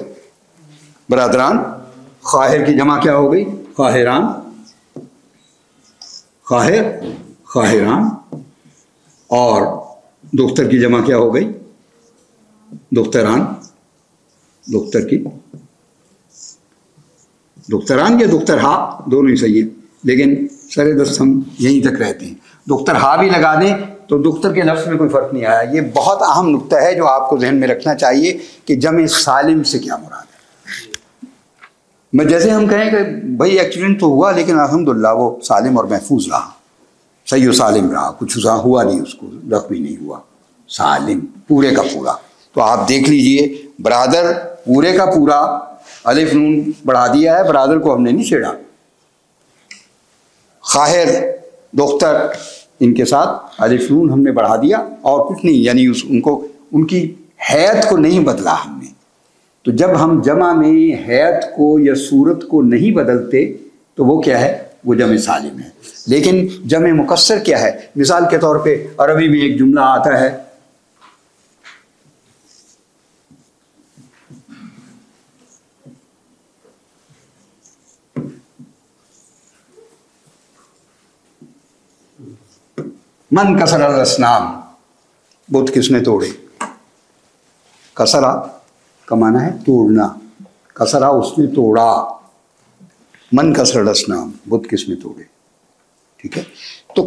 برادران. خواہر کی جمع کیا ہو گئی؟ خواہران. خواہر خواہران. اور دختر کی جمع کیا ہو گئی؟ دختران. دختر کی دختران یا دختر ہا دونوں ہی صحیح ہیں، لیکن سر دست ہم یہیں تک رہتے ہیں. دختر ہا بھی لگا دیں تو دختر کے لفظ میں کوئی فرق نہیں آیا. یہ بہت اہم نقطہ ہے جو آپ کو ذہن میں رکھنا چاہیے کہ جمع سالم سے کیا مراد ہے. میں جیسے ہم کہیں کہ بھائی ایکسیڈنٹ تو ہوا لیکن الحمدللہ وہ سالم اور محفوظ رہا، صحیح و سالم رہا، کچھ ہوا نہیں، اس کو زخمی نہیں ہوا، سالم پورے کا پورا. تو آپ دیکھ لیجئے برادر پورے کا پورا الف نون بڑھا دیا ہے، برادر کو ہم نے نہیں چھیڑا. خواہر دختر ان کے ساتھ الف نون ہم نے بڑھا دیا اور کچھ نہیں، یعنی ان کی حیت کو نہیں بدلا ہم نے۔ تو جب ہم جمع میں حیت کو یا صورت کو نہیں بدلتے تو وہ کیا ہے؟ وہ جمع سالم ہے۔ لیکن جمع مکسر کیا ہے؟ مثال کے طور پہ عربی میں ایک جملہ آتا ہے من کسر الاسنام، بت کس نے توڑے؟ کسرا کا معنی ہے توڑنا، کسرا اس نے توڑا، من کسر الاسنام، بت کس نے توڑے، ٹھیک ہے؟ تو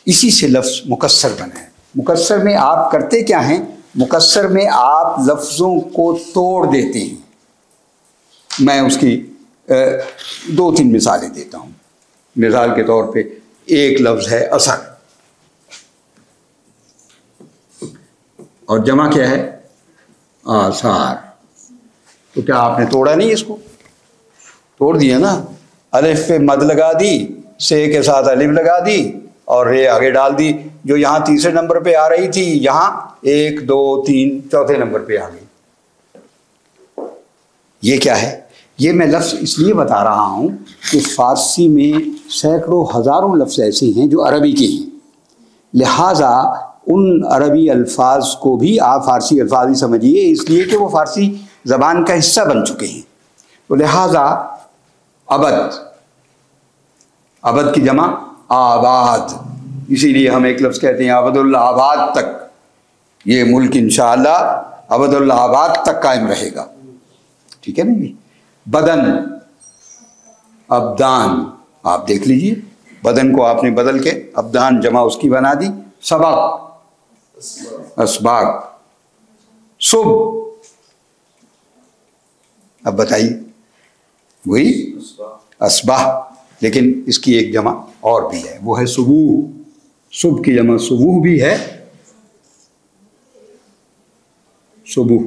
اسی سے لفظ مکسر بنا ہے۔ مکسر میں آپ کرتے کیا ہیں؟ مکسر میں آپ لفظوں کو توڑ دیتے ہیں۔ میں اس کی 2-3 مثالیں دیتا ہوں۔ مثال کے طور پہ ایک لفظ ہے اثر، اور جمع کیا ہے؟ آثار۔ تو کیا آپ نے توڑا نہیں؟ اس کو توڑ دیا نا، الف پہ مد لگا دی، سے کے ساتھ الف لگا دی اور رے آگے ڈال دی، جو یہاں تیسرے نمبر پہ آ رہی تھی یہاں 1 2 3 چوتھے نمبر پہ آ گئی۔ یہ کیا ہے؟ یہ میں لفظ اس لیے بتا رہا ہوں کہ فارسی میں سینکڑوں ہزاروں لفظ ایسے ہیں جو عربی کے ہیں، لہٰذا ان عربی الفاظ کو بھی آپ فارسی الفاظ ہی سمجھیے، اس لیے کہ وہ فارسی زبان کا حصہ بن چکے ہیں۔ تو لہٰذا عبد کی جمع آباد، اسی لیے ہم ایک لفظ کہتے ہیں عبد الآباد تک، یہ ملک انشاءاللہ عبد الآباد تک قائم رہے گا، ٹھیک ہے نا جی؟ بدن، ابدان، آپ دیکھ لیجئے، بدن کو آپ نے بدل کے ابدان جمع اس کی بنا دی۔ سبق، اسباق، صبح، اب بتائیے وہی اسباح، لیکن اس کی ایک جمع اور بھی ہے، وہ ہے صبح۔ صبح کی جمع صبح بھی ہے، صبح،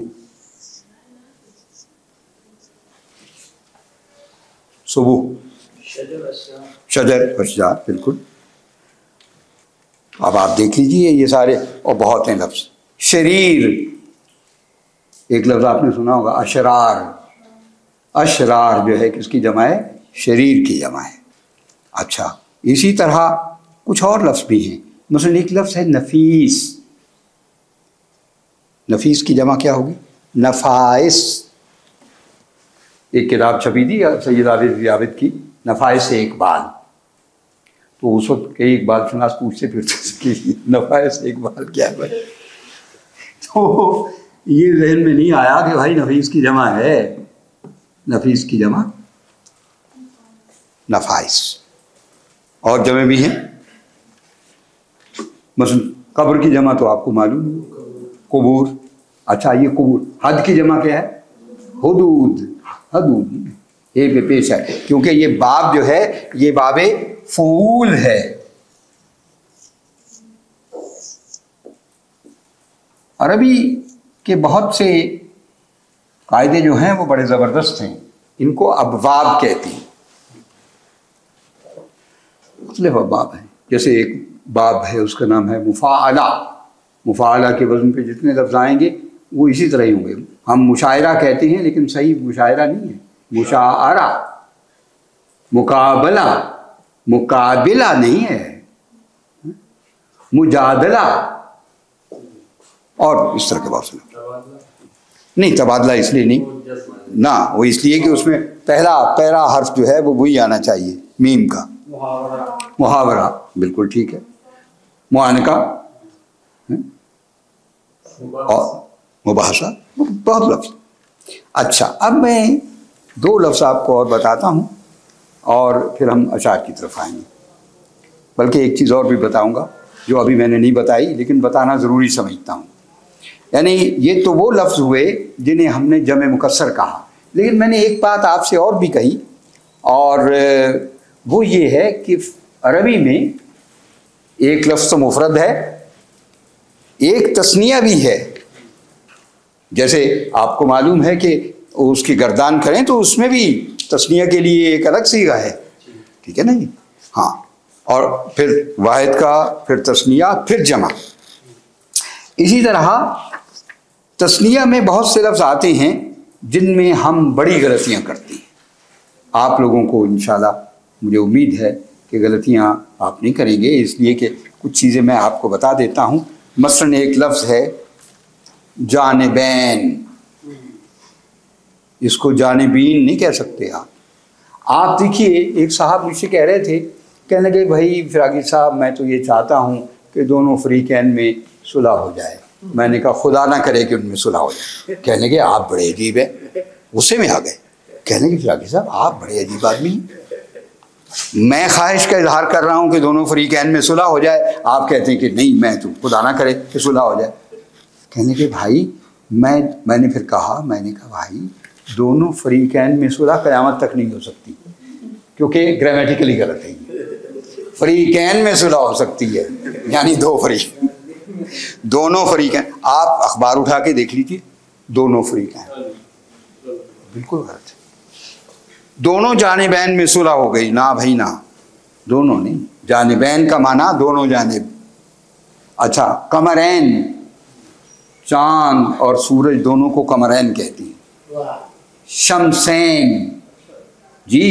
صبح، شجر، اشجار، بالکل۔ اب آپ دیکھ لیجیے یہ سارے، اور بہت ہیں لفظ۔ شریر، ایک لفظ آپ نے سنا ہوگا اشرار، اشرار جو ہے کس کی جمع ہے؟ شریر کی جمع ہے۔ اچھا، اسی طرح کچھ اور لفظ بھی ہیں، مثلا ایک لفظ ہے نفیس، نفیس کی جمع کیا ہوگی؟ نفائس۔ ایک کتاب چھپی تھی سید عابد کی، نفائس اقبال، تو اس وقت کئی اقبال شناس پوچھتے پھرتے کہ نفائس اقبال کیا ہے؟ تو یہ ذہن میں نہیں آیا کہ بھائی نفیس کی جمع ہے، نفیس کی جمع نفائس۔ اور جمع بھی ہیں، مثلا قبر کی جمع تو آپ کو معلوم ہے، قبور۔ اچھا، یہ قبور، حد کی جمع کیا ہے؟ حدود، حدود، یہ پہ پیش ہے، کیونکہ یہ باب جو ہے یہ باب فعول ہے۔ عربی کے بہت سے قاعدے جو ہیں وہ بڑے زبردست ہیں، ان کو ابواب کہتے ہیں، مختلف ابواب ہیں۔ جیسے ایک باب ہے اس کا نام ہے مفاعلہ، مفاعلہ کے وزن پہ جتنے لفظ آئیں گے وہ اسی طرح ہی ہوں گے۔ ہم مشاعرہ کہتے ہیں لیکن صحیح مشاعرہ نہیں ہے، مشاعرہ، مقابلہ، مقابلہ نہیں ہے، مجادلہ، اور اس طرح کے بات سنا نہیں، تبادلہ اس لیے نہیں نہ، وہ اس لیے کہ اس میں پہلا حرف جو ہے وہ وہی آنا چاہیے، میم کا، محاورہ، بالکل ٹھیک ہے، معانقہ اور مباحثہ، بہت لفظ۔ اچھا، اب میں 2 لفظ آپ کو اور بتاتا ہوں اور پھر ہم اشعار کی طرف آئیں گے، بلکہ ایک چیز اور بھی بتاؤں گا جو ابھی میں نے نہیں بتائی لیکن بتانا ضروری سمجھتا ہوں۔ یعنی یہ تو وہ لفظ ہوئے جنہیں ہم نے جمع مکسر کہا، لیکن میں نے ایک بات آپ سے اور بھی کہی، اور وہ یہ ہے کہ عربی میں ایک لفظ تو مفرد ہے، ایک تثنیہ بھی ہے۔ جیسے آپ کو معلوم ہے کہ اس کی گردان کریں تو اس میں بھی تثنیہ کے لیے ایک الگ صیغہ ہے، ٹھیک ہے نا جی؟ ہاں، اور پھر واحد کا، پھر تثنیہ، پھر جمع. اسی طرح تثنیہ میں بہت سے لفظ آتے ہیں جن میں ہم بڑی غلطیاں کرتے ہیں. آپ لوگوں کو انشاءاللہ مجھے امید ہے کہ غلطیاں آپ نہیں کریں گے، اس لیے کہ کچھ چیزیں میں آپ کو بتا دیتا ہوں. مثلاً ایک لفظ ہے جانبین، اس کو جانبین نہیں کہہ سکتے آپ. آپ دیکھیے ایک صاحب مجھ سے کہہ رہے تھے، کہنے لگے بھائی فراقی صاحب میں تو یہ چاہتا ہوں کہ دونوں فریقین میں صلح ہو جائے. میں نے کہا خدا نہ کرے کہ ان میں صلح ہو جائے. کہنے لگے آپ بڑے عجیب ہیں، غصے میں آ گئے. کہنے لگے فراقی صاحب آپ بڑے عجیب آدمی ہیں، میں خواہش کا اظہار کر رہا ہوں کہ دونوں فریقین میں صلح ہو جائے، آپ کہتے ہیں کہ نہیں میں تو خدا نہ کرے کہ صلح ہو جائے. کہنے کہ بھائی میں نے پھر کہا بھائی دونوں فریقین میں صلح قیامت تک نہیں ہو سکتی، کیونکہ گرامیٹیکلی غلط ہے. فریقین میں صلح ہو سکتی ہے یعنی دو فریق، دونوں فریقین. آپ اخبار اٹھا کے دیکھ لیجیے، دونوں فریقین بالکل غلط ہے. دونوں جانبین میں صلح ہو گئی، نہ بھائی نہ، دونوں نہیں. جانبین کا معنی دونوں جانب. اچھا قمرین، چاند اور سورج دونوں کو قمرین کہتی ہیں. شمسین، جی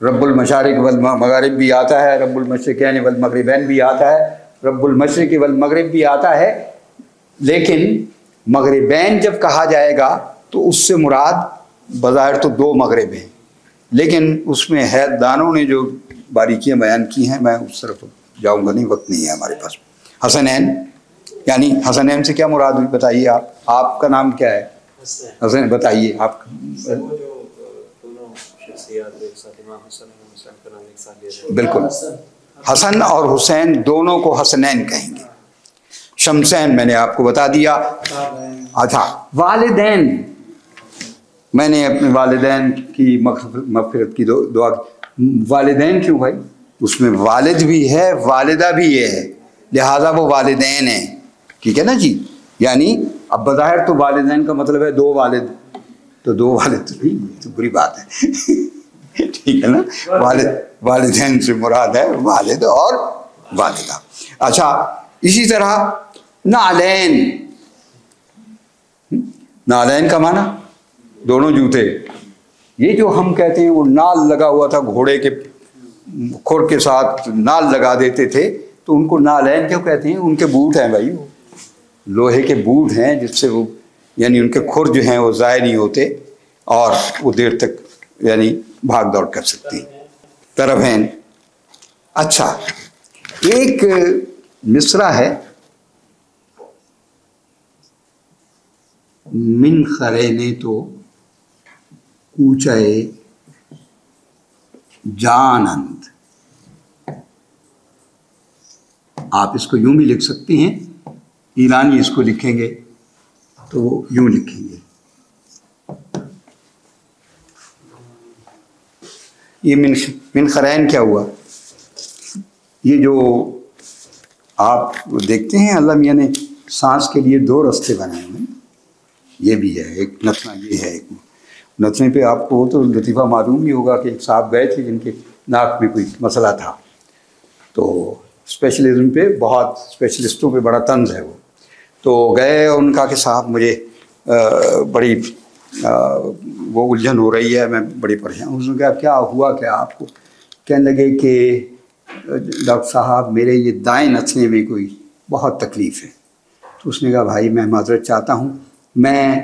رب المشارق والمغارب بھی آتا ہے، رب المشرقین والمغربین بھی آتا ہے، رب المشرق والمغرب بھی آتا ہے. لیکن مغربین جب کہا جائے گا تو اس سے مراد بظاہر تو دو مغرب ہیں، لیکن اس میں حید دانوں نے جو باریکیاں بیان کی ہیں میں اس طرف جاؤں گا نہیں، وقت نہیں ہے ہمارے پاس. حسنین، یعنی حسنین سے کیا مراد ہوئی بتائیے آپ کا نام کیا ہے؟ حسن. بتائیے آپ. بالکل، حسن اور حسین دونوں کو حسنین کہیں گے. شمسین میں نے آپ کو بتا دیا. اچھا والدین، میں نے اپنے والدین کی مغفرت کی دعا کی. والدین کیوں بھائی؟ اس میں والد بھی ہے والدہ بھی یہ ہے، لہذا وہ والدین ہیں. ٹھیک ہے نا جی. یعنی اب بظاہر تو والدین کا مطلب ہے دو والد، تو دو والد تو نہیں، تو بری بات ہے. ٹھیک ہے نا. والدین سے مراد ہے والد اور والدہ. اچھا اسی طرح نعلین، نعلین کا معنی دونوں جوتے. یہ جو ہم کہتے ہیں وہ نال لگا ہوا تھا، گھوڑے کے کھر کے ساتھ نال لگا دیتے تھے، تو ان کو نعلین کیوں کہتے ہیں؟ ان کے بوٹ ہیں بھائی، وہ لوہے کے بوٹ ہیں جس سے وہ یعنی ان کے کھر جو ہیں وہ ضائع نہیں ہوتے اور وہ دیر تک یعنی بھاگ دوڑ کر سکتی. طرفین. اچھا ایک مصرع ہے من خرینے تو کوچے جانند. آپ اس کو یوں بھی لکھ سکتے ہیں، ایرانی اس کو لکھیں گے تو وہ یوں لکھیں گے. یہ من خرین کیا ہوا؟ یہ جو آپ دیکھتے ہیں اللہ میاں نے سانس کے لیے دو رستے بنائے ہوئے ہیں. یہ بھی ہے ایک نتنا، یہ ہے ایک نتنے پہ. آپ کو تو لطیفہ معلوم ہی ہوگا کہ ایک صاحب گئے تھے جن کے ناک میں کوئی مسئلہ تھا، تو اسپیشلزم پہ بہت اسپیشلسٹوں پہ بڑا طنز ہے وہ. تو گئے اور ان کا کہ صاحب مجھے بڑی وہ الجھن ہو رہی ہے، میں بڑی پریشان ہوں. اس نے کہا کیا ہوا کیا آپ کو؟ کہنے لگے کہ ڈاکٹر صاحب میرے یہ دائیں نتنے میں کوئی بہت تکلیف ہے. تو اس نے کہا بھائی میں معذرت چاہتا ہوں، میں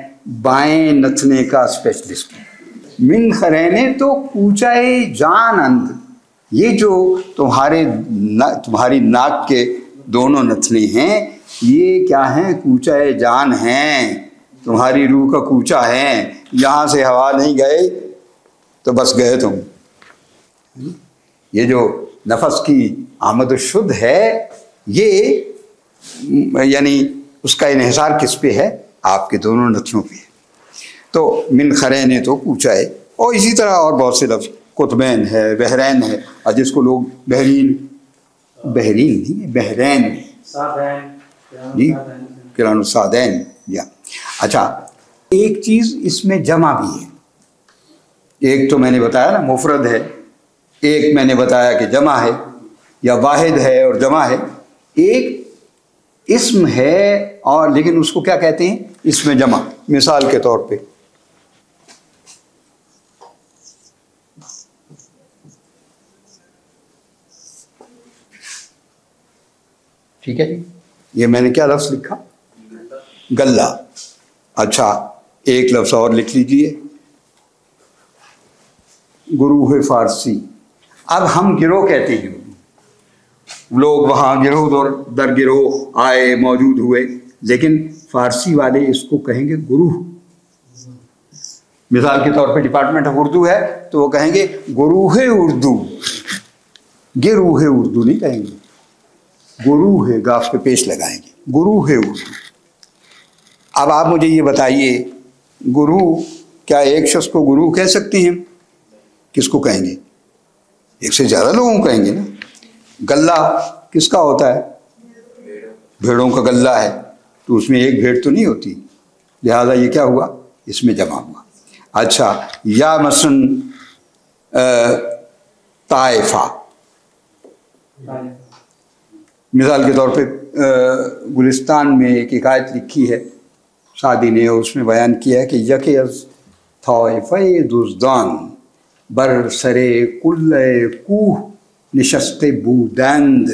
بائیں نتنے کا اسپیشلسٹ ہوں. من خرینے تو کوچائے جان اند، یہ جو تمہاری ناک کے دونوں نتنے ہیں یہ کیا ہیں؟ کوچائے جان ہیں، تمہاری روح کا کوچا ہے. یہاں سے ہوا نہیں گئے تو بس گئے تم. یہ جو نفس کی آمد و شد ہے یہ یعنی اس کا انحصار کس پہ ہے؟ آپ کے دونوں نتنوں پہ. تو من خرینے تو کوچا ہے. اور اسی طرح اور بہت سے لفظ، قطبین ہے، بحرین ہے، اور جس کو لوگ بحرین نہیں بحرین جی کران السادین. یا اچھا ایک چیز اس میں جمع بھی ہے. ایک تو میں نے بتایا نا مفرد ہے ایک میں نے بتایا کہ جمع ہے یا واحد ہے اور جمع ہے، ایک اسم ہے اور لیکن اس کو کیا کہتے ہیں؟ اسم جمع۔ مثال کے طور پہ ٹھیک ہے جی، یہ میں نے کیا لفظ لکھا؟ گلہ۔ اچھا ایک لفظ اور لکھ لیجئے، گروہ فارسی۔ اب ہم گروہ کہتے ہیں، لوگ وہاں گروہ در گروہ آئے موجود ہوئے، لیکن فارسی والے اس کو کہیں گے گروہ۔ مثال کے طور پہ ڈپارٹمنٹ آف اردو ہے تو وہ کہیں گے گروہ اردو، گروہ اردو نہیں کہیں گے، گروہ گاف پہ پیش لگائیں گے، گروہ اردو۔ اب آپ مجھے یہ بتائیے، گروہ کیا ایک شخص کو گروہ کہہ سکتے ہیں؟ کس کو کہیں گے؟ ایک سے زیادہ لوگوں کو کہیں گے نا۔ گلہ کس کا ہوتا ہے؟ بھیڑوں کا گلہ ہے، تو اس میں ایک بھیڑ تو نہیں ہوتی، لہذا یہ کیا ہوا؟ اس میں جمع ہوا۔ اچھا یا مثلا طائفہ، مثال کے طور پہ گلستان میں ایک حکایت لکھی ہے سعدی نے، اس میں بیان کیا ہے کہ یکی از طائفہ دزدان بر سر کل کوہ نشست بودند۔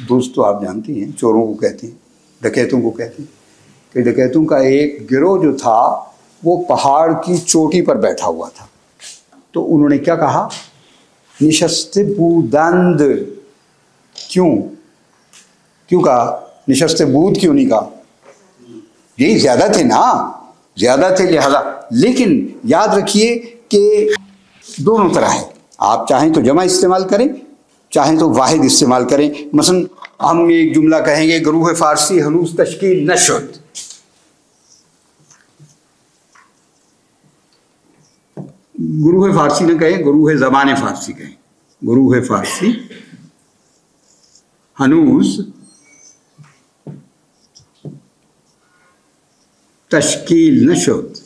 دوست تو آپ جانتی ہیں چوروں کو کہتے ہیں، ڈکیتوں کو کہتے ہیں، کہ ڈکیتوں کا ایک گروہ جو تھا وہ پہاڑ کی چوٹی پر بیٹھا ہوا تھا، تو انہوں نے کیا کہا؟ نشست بودند۔ کیوں کہا نشست بود؟ کیوں نہیں کہا؟ یہی زیادہ تھے نا، زیادہ تھے لہذا۔ لیکن یاد رکھیے کہ دونوں طرح ہے، آپ چاہیں تو جمع استعمال کریں، چاہیں تو واحد استعمال کریں۔ مثلا ہم ایک جملہ کہیں گے گروہ فارسی ہنوز تشکیل نہ شد، گروہ فارسی نہ کہیں، گروہ زبان فارسی کہیں، گروہ فارسی ہنوز تشکیل نہ شد۔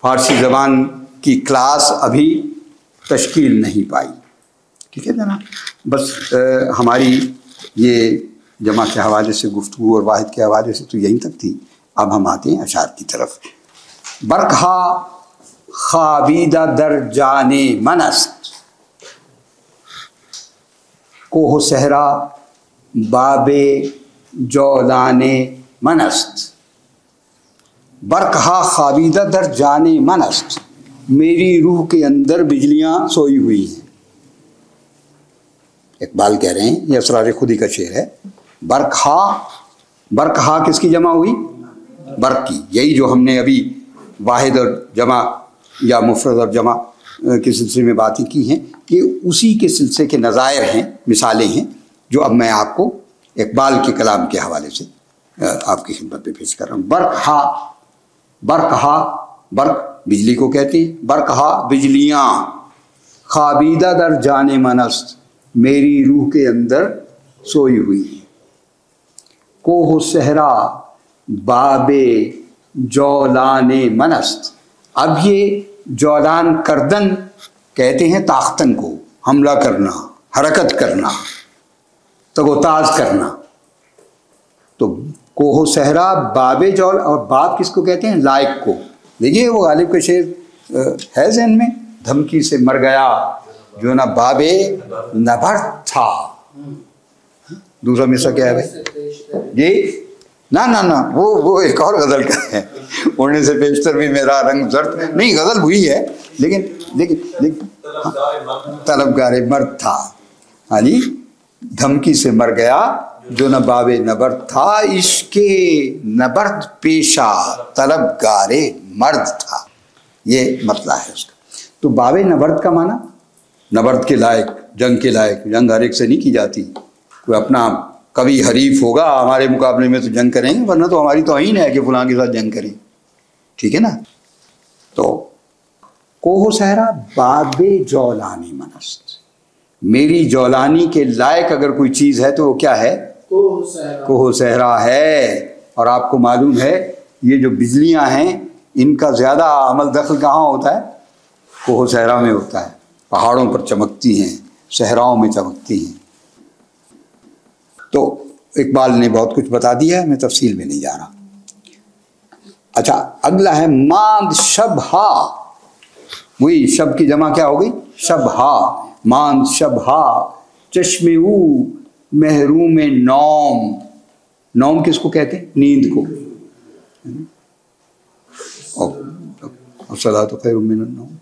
فارسی زبان کی کلاس ابھی تشکیل نہیں پائی، ٹھیک ہے جناب۔ بس ہماری یہ جمع کے حوالے سے گفتگو اور واحد کے حوالے سے تو یہیں تک تھی۔ اب ہم آتے ہیں اشعار کی طرف۔ برکھا خوابیدہ در جان من است، کوہ صحرا باب جولان من است۔ برکھا خوابیدہ در جان من است، میری روح کے اندر بجلیاں سوئی ہوئی ہیں۔ اقبال کہہ رہے ہیں، یہ اسرار خودی کا شعر ہے۔ برکھا، برکھا کس کی جمع ہوئی؟ برق کی۔ یہی جو ہم نے ابھی واحد اور جمع یا مفرد اور جمع کے سلسلے میں باتیں کی ہیں، کہ اسی کے سلسلے کے نظائر ہیں، مثالیں ہیں، جو اب میں آپ کو اقبال کے کلام کے حوالے سے آپ کی خدمت پہ پیش کر رہا ہوں۔ برکھا، برکھا، برق بجلی کو کہتے ہیں، برکھا بجلیاں، خوابیدہ در جان من است، میری روح کے اندر سوئی ہوئی ہیں۔ کوہ صحرا باب جولان من است، اب یہ جولان کردن کہتے ہیں تاختن کو، حملہ کرنا، حرکت کرنا، تگ و تاز کرنا۔ تو کوہ صحرا باب جول، اور باب کس کو کہتے ہیں؟ لائق کو۔ دیکھیے وہ غالب کا شعر ہے ذہن میں، دھمکی سے مر گیا جو نہ باب نبرد تھا۔ دوسرا مصرع کیا ہے بھائی؟ جی نہ وہ ایک اور غزل کا ہے، اڑنے سے پیشتر بھی میرا رنگ زرد، نہیں غزل ہوئی ہے لیکن طلبگار مرد تھا۔ ہاں جی، دھمکی سے مر گیا جو نہ باب نبرد تھا، عشق نبرد پیشہ طلبگار مرد تھا۔ یہ مطلع ہے اس کا۔ تو باب نبرد کا معنی نبرد کے لائق، جنگ کے لائق۔ جنگ ہر ایک سے نہیں کی جاتی، کوئی اپنا کبھی حریف ہوگا ہمارے مقابلے میں تو جنگ کریں گے، ورنہ تو ہماری توہین ہے کہ فلاں کے ساتھ جنگ کریں، ٹھیک ہے نا۔ تو کوہ صحرا باب جولان من است، میری جولانی کے لائق اگر کوئی چیز ہے تو وہ کیا ہے؟ کوہ صحرا ہے۔ اور آپ کو معلوم ہے یہ جو بجلیاں ہیں ان کا زیادہ عمل دخل کہاں ہوتا ہے؟ کوہ صحرا میں ہوتا ہے، پہاڑوں پر چمکتی ہیں، صحراؤں میں چمکتی ہیں۔ تو اقبال نے بہت کچھ بتا دیا ہے، میں تفصیل میں نہیں جا رہا۔ اچھا اگلا ہے ماند شب ہا، وہی شب کی جمع کیا ہو گئی؟ شب ہا، ماند شب ہا چشم او محروم نوم، نوم کس کو کہتے ہیں؟ نیند کو۔ الصلاۃ خیر من النوم۔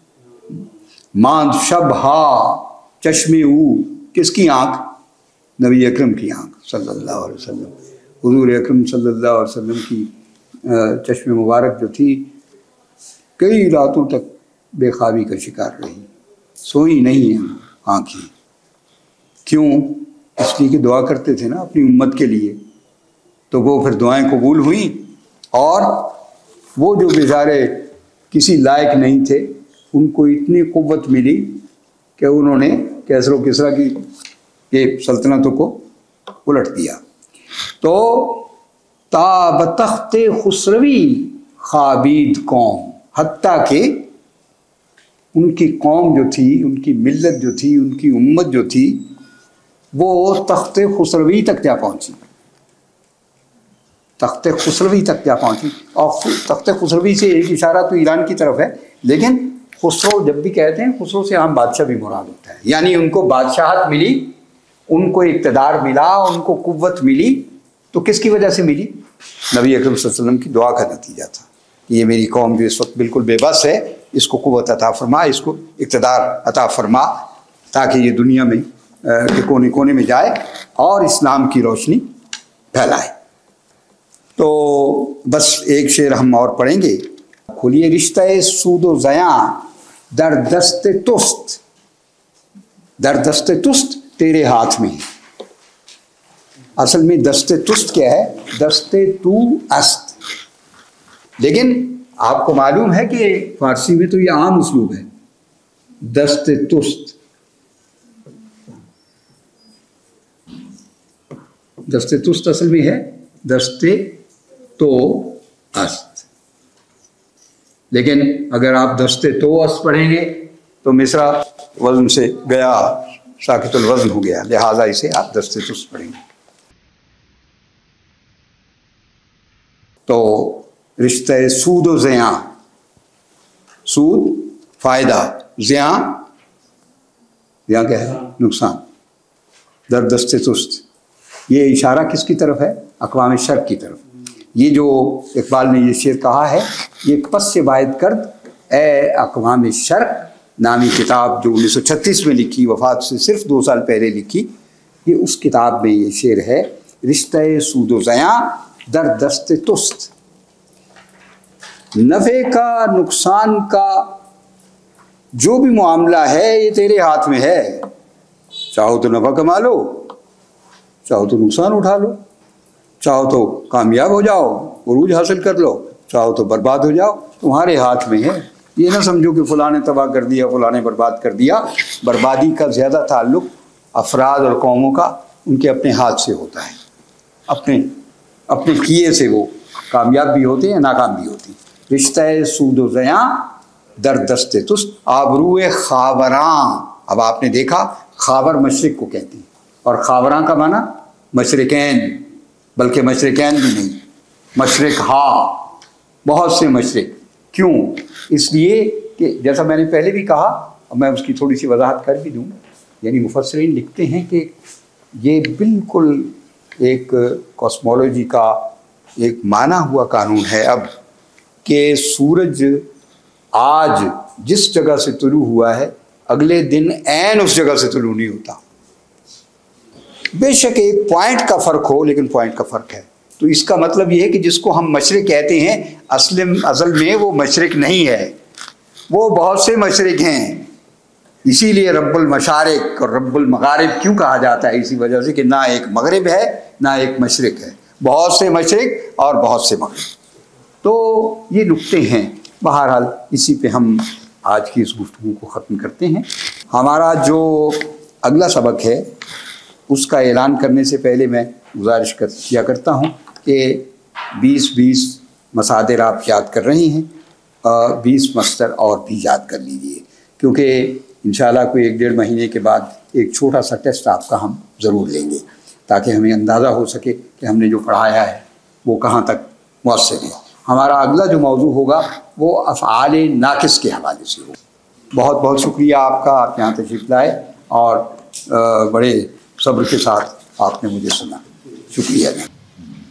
ماند شب ہا چشم او، کس کی آنکھ؟ نبی اکرم کی آنکھ صلی اللہ علیہ وسلم۔ حضور اکرم صلی اللہ علیہ وسلم کی چشم مبارک جو تھی کئی راتوں تک بے خوابی کا شکار رہی، سوئی نہیں ہیں آنکھیں۔ کیوں؟ اس لیے کہ دعا کرتے تھے نا اپنی امت کے لیے، تو وہ پھر دعائیں قبول ہوئیں، اور وہ جو بیچارے کسی لائق نہیں تھے ان کو اتنی قوت ملی کہ انہوں نے کیسر و کسریٰ کی یہ سلطنتوں کو الٹ دیا۔ تو تا بتخت خسروی خوابید قوم، حتیٰ کہ ان کی قوم جو تھی، ان کی ملت جو تھی، ان کی امت جو تھی، وہ تخت خسروی تک جا پہنچی، تخت خسروی تک جا پہنچی۔ اور تخت خسروی سے ایک اشارہ تو ایران کی طرف ہے، لیکن خسرو جب بھی کہتے ہیں خسرو سے عام بادشاہ بھی مراد ہوتا ہے، یعنی ان کو بادشاہت ملی، ان کو اقتدار ملا، ان کو قوت ملی، تو کس کی وجہ سے ملی؟ نبی اکرم صلی اللہ علیہ وسلم کی دعا کا نتیجہ تھا کہ یہ میری قوم جو اس وقت بالکل بے بس ہے، اس کو قوت عطا فرما، اس کو اقتدار عطا فرما، تاکہ یہ دنیا میں کے کونے کونے میں جائے اور اسلام کی روشنی پھیلائے۔ تو بس ایک شعر ہم اور پڑھیں گے۔ کھولیے رشتہ سود و زیاں در دست تست، در دست تست تیرے ہاتھ میں۔ اصل میں دست تست کیا ہے؟ دست تو است، لیکن آپ کو معلوم ہے کہ فارسی میں تو یہ عام اسلوب ہے، دست تست، دست تست اصل میں ہے دست تو است، لیکن اگر آپ دست تو است پڑھیں گے تو مصرع وزن سے گیا، ساکت الوزن ہو گیا، لہٰذا اسے آپ دست تست پڑھیں گے۔ تو رشتہ سود و زیاں، سود فائدہ، زیاں زیاں کیا ہے؟ نقصان، در دست تست، یہ اشارہ کس کی طرف ہے؟ اقوام شرق کی طرف۔ یہ جو اقبال نے یہ شعر کہا ہے یہ پس سے باعث کرد اے اقوام شرق نامی کتاب جو 1936 میں لکھی، وفات سے صرف 2 سال پہلے لکھی، یہ اس کتاب میں یہ شعر ہے، رشتہ سود و زیاں در دست تست، نفع کا نقصان کا جو بھی معاملہ ہے یہ تیرے ہاتھ میں ہے، چاہو تو نفع کما لو، چاہو تو نقصان اٹھا لو، چاہو تو کامیاب ہو جاؤ، عروج حاصل کر لو، چاہو تو برباد ہو جاؤ، تمہارے ہاتھ میں ہے۔ یہ نہ سمجھو کہ فلاں نے تباہ کر دیا، فلاں نے برباد کر دیا۔ بربادی کا زیادہ تعلق افراد اور قوموں کا ان کے اپنے ہاتھ سے ہوتا ہے، اپنے کیے سے وہ کامیاب بھی ہوتے ہیں، ناکام بھی ہوتے ہیں۔ رشتہ سود و زیاں در دست تست، آبرو خاوراں، اب آپ نے دیکھا خاور مشرق کو کہتے ہیں، اور خاوراں کا معنی مشرقین، بلکہ مشرقین بھی نہیں، مشرق ہا، بہت سے مشرق۔ کیوں؟ اس لیے کہ جیسا میں نے پہلے بھی کہا، اور میں اس کی تھوڑی سی وضاحت کر بھی دوں، یعنی مفسرین لکھتے ہیں کہ یہ بالکل ایک کاسمولوجی کا ایک مانا ہوا قانون ہے اب، کہ سورج آج جس جگہ سے طلوع ہوا ہے اگلے دن عین اس جگہ سے طلوع نہیں ہوتا، بے شک ایک پوائنٹ کا فرق ہو، لیکن پوائنٹ کا فرق ہے۔ تو اس کا مطلب یہ ہے کہ جس کو ہم مشرق کہتے ہیں اصل میں وہ مشرق نہیں ہے، وہ بہت سے مشرق ہیں۔ اسی لیے رب المشارق اور رب المغارب کیوں کہا جاتا ہے؟ اسی وجہ سے کہ نہ ایک مغرب ہے نہ ایک مشرق ہے، بہت سے مشرق اور بہت سے مغرب۔ تو یہ نکتے ہیں۔ بہرحال اسی پہ ہم آج کی اس گفتگو کو ختم کرتے ہیں۔ ہمارا جو اگلا سبق ہے، اس کا اعلان کرنے سے پہلے میں گزارش کیا کرتا ہوں کہ 20 مصادر آپ یاد کر رہی ہیں، 20 مصدر اور بھی یاد کر لیجیے، کیونکہ انشاءاللہ کوئی 1-1.5 مہینے کے بعد ایک چھوٹا سا ٹیسٹ آپ کا ہم ضرور لیں گے، تاکہ ہمیں اندازہ ہو سکے کہ ہم نے جو پڑھایا ہے وہ کہاں تک مؤثر ہے۔ ہمارا اگلا جو موضوع ہوگا وہ افعال ناقص کے حوالے سے ہوگا۔ بہت بہت شکریہ آپ کا، آپ یہاں تشریف لائے اور بڑے صبر کے ساتھ آپ نے مجھے سنا، شکریہ۔